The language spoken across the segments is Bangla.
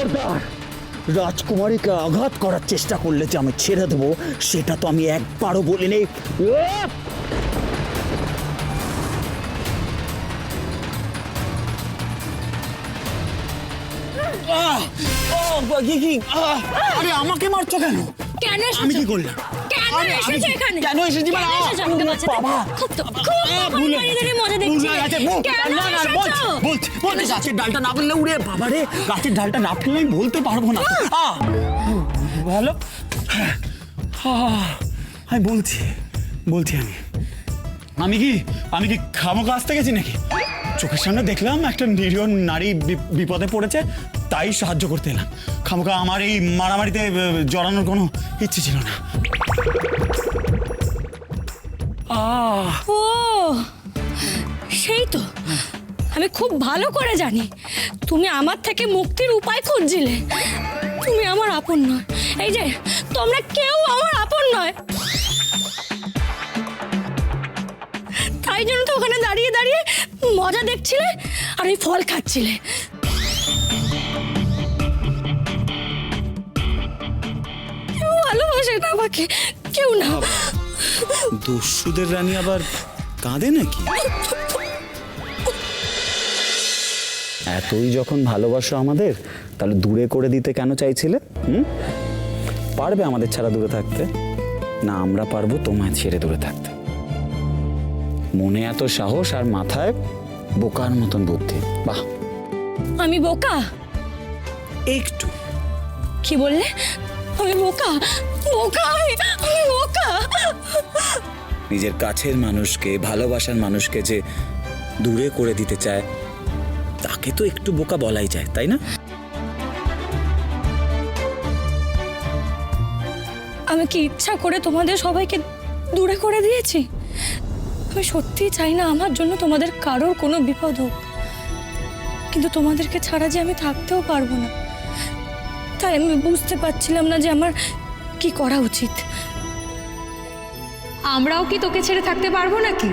খবরদার রাজকুমারীকে আঘাত করার চেষ্টা করলে যে আমি ছেড়ে দেবো সেটা তো আমি একবারও বলিনি। আরে আমাকে মারছো কেন? কেন আমি কি করলাম? কেন এসেছো এখানে? কেন এসেছি? বাবা গাছের ডালটা না বললে উড়ে বাবা রে, গাছের ডালটা না ফেললে আমি বলতে পারবো না। ভালো, আমি বলছি আমি কি খামোকা আসতে গেছি নাকি? চোখের সামনে দেখলাম একটা নিরীহ নারী বিপদে পড়েছে, তাই সাহায্য করতে এলাম। খামোকা আমার এই মারামারিতে জড়ানোর কোনো ইচ্ছে ছিল না। ও সেই তো, আমি খুব ভালো করে জানি তুমি আমার থেকে মুক্তির উপায় খুঁজছিলে। তুমি আমার আপন নয়, এই যে তোমরা কেউ আমার আপন নয়। তাই জন্য তো ওখানে দাঁড়িয়ে দাঁড়িয়ে মজা দেখছিলে আর ওই ফল খাচ্ছিলে। কেউ ভালোবাসে না আমাকে, কেউ না। দস্যুদের রানী আবার কাঁদে নাকি? এতই যখন ভালোবাসো আমাদের, তাহলে দূরে করে দিতে কেন চাইছিলে? পারবে আমাদের ছাড়া দূরে থাকতে? না আমরা পারবো তোমায় ছেড়ে দূরে থাকতে? মনে এত সাহস আর মাথায় বোকার মতন বুদ্ধি, বাহ। আমি বোকা? একটু। কি বললে? আমি বোকা? আমি বোকা? নিজের কাছের মানুষকে, ভালোবাসার মানুষকে যে দূরে করে দিতে চায়, তাকে তো একটু বোকা বলাই যায়, তাই না? আমি কি ইচ্ছা করে তোমাদের সবাইকে দূরে করে দিয়েছি? আমি সত্যিই চাই না আমার জন্য তোমাদের কারোর কোনো বিপদ হোক, কিন্তু তোমাদেরকে ছাড়া যে আমি থাকতেও পারবো না। তাই আমি বুঝতে পারছিলাম না যে আমার কি করা উচিত। আমরাও কি তোকে ছেড়ে থাকতে পারবো নাকি?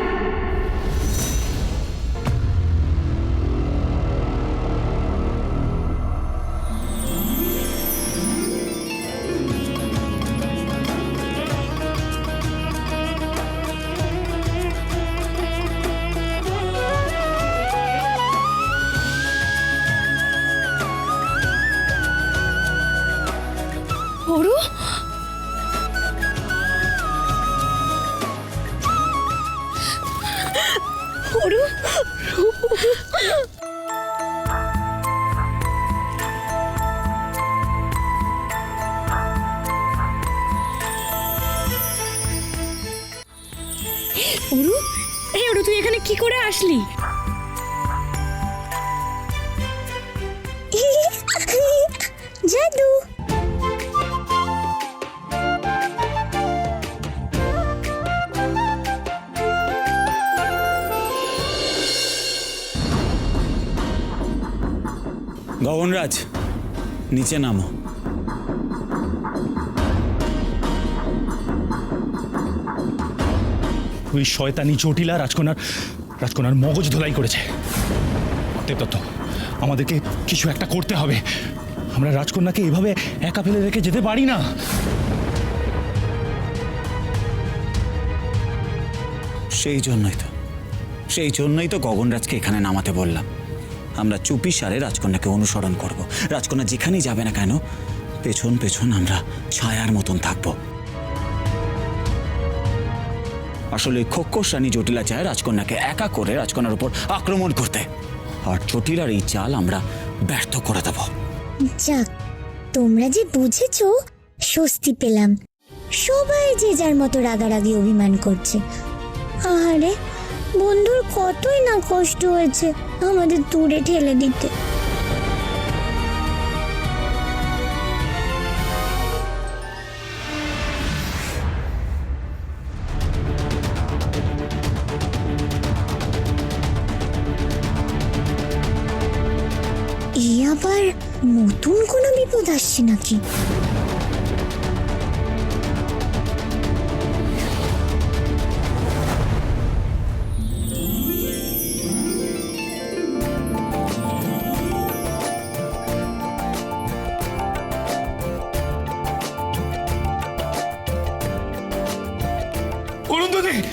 ওরু, ওরু, ওরু, এই ওরু, তুই এখানে কি করে আসলি? জাদু। গগনরাজ, নিচে নামো। ওই শয়তানি জটিলা রাজকন্যার মগজ ধোলাই করেছে। দেবদত্ত, আমাদেরকে কিছু একটা করতে হবে। আমরা রাজকন্যাকে এভাবে একা ফেলে রেখে যেতে পারি না। সেই জন্যই তো গগনরাজকে এখানে নামাতে বললাম। আমরা চুপি সারে রাজকন্যাকে অনুসরণ করব। রাজকন্যা যেখানেই যাবে না কেন, পেছন পেছন আমরা ছায়ার মতন থাকব। আসলে খোক্কস রানী জটিলা চায় রাজকন্যাকে একা করে রাজকন্যার উপর আক্রমণ করতে, আর জটিলার এই চাল আমরা ব্যর্থ করে দেব। যাক, তোমরা যে বুঝেছো, স্বস্তি পেলাম। সবাই যে যার মতো রাগারাগি অভিমান করছে। আরে বন্ধুর কতই না কষ্ট হয়েছে আমাদের দূরে ঠেলে দিতে। এই আবার নতুন কোনো বিপদ আসছে নাকি? অরুন্ধতি!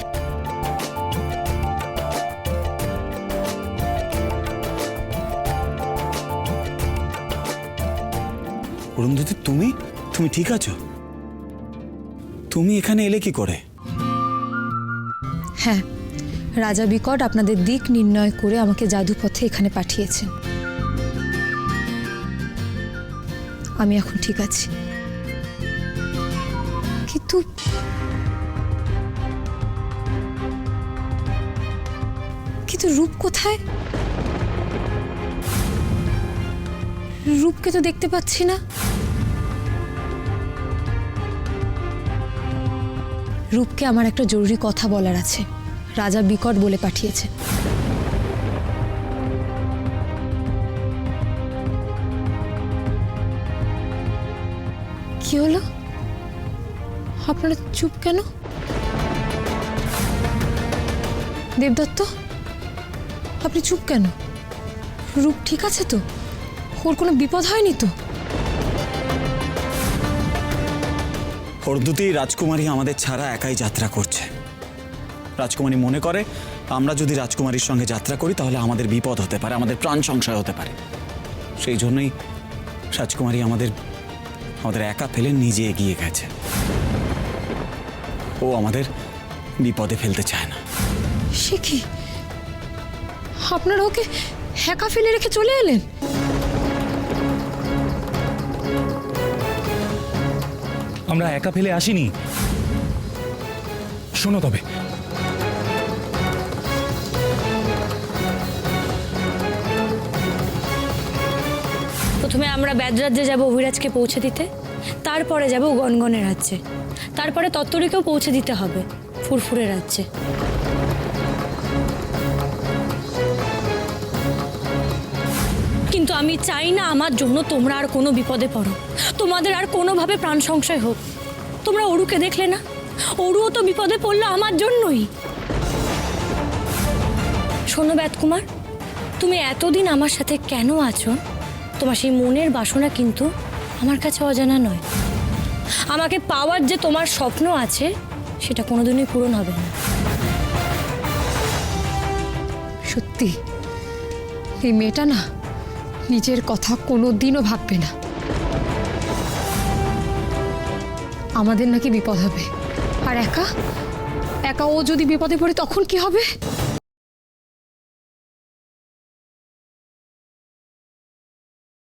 অরুন্ধতি, তুমি তুমি ঠিক আছো? তুমি এখানে এলে কি করে? হ্যাঁ, রাজা বিকট আপনাদের দিক নির্ণয় করে আমাকে জাদুপথে এখানে পাঠিয়েছেন। আমি এখন ঠিক আছি, কিন্তু রূপ কোথায়? রূপকে তো দেখতে পাচ্ছি না। রূপকে আমার একটা জরুরি কথা বলার আছে, রাজা বিকট বলে পাঠিয়েছে। কি হলো? আপনারা চুপ কেন? দেবদত্ত, আপনি চুপ কেন? রূপ ঠিক আছে তো? ওর কোনো বিপদ হয়নি তো? অরুন্ধতি, রাজকুমারী আমাদের ছাড়া একাই যাত্রা করছে। রাজকুমারী মনে করে আমরা যদি রাজকুমারীর সঙ্গে যাত্রা করি তাহলে আমাদের বিপদ হতে পারে, আমাদের প্রাণ সংশয় হতে পারে। সেই জন্যই রাজকুমারী আমাদের একা ফেলে নিজে এগিয়ে গেছে। ও আমাদের বিপদে ফেলতে চায় না। সে কি? আপনারা ওকে একা ফেলে রেখে চলে এলেন? আমরা একা ফেলে আসিনি। শোনো তবে, প্রথমে আমরা ব্যাদরাজ্যে যাব অভিরাজকে পৌঁছে দিতে, তারপরে যাব গনগনের রাজ্যে, তারপরে তত্তরীকেও পৌঁছে দিতে হবে ফুরফুরে রাজ্যে। কিন্তু আমি চাই না আমার জন্য তোমরা আর কোনো বিপদে পড়ো, তোমাদের আর কোনোভাবে প্রাণ সংশয় হোক। তোমরা অরুকে দেখলে না? অরুও তো বিপদে পড়লো আমার জন্যই। শোনো ব্যাতকুমার, তুমি এতদিন আমার সাথে কেন আছো? তোমার সেই মনের বাসনা কিন্তু আমার কাছে অজানা নয়। আমাকে পাওয়ার যে তোমার স্বপ্ন আছে সেটা কোনোদিনই পূরণ হবে না। সত্যি এই মেয়েটা না নিজের কথা কোনোদিনও ভাববে না। আমাদের নাকি বিপদ হবে, আর একা একা ও যদি বিপদে পড়ে তখন কি হবে?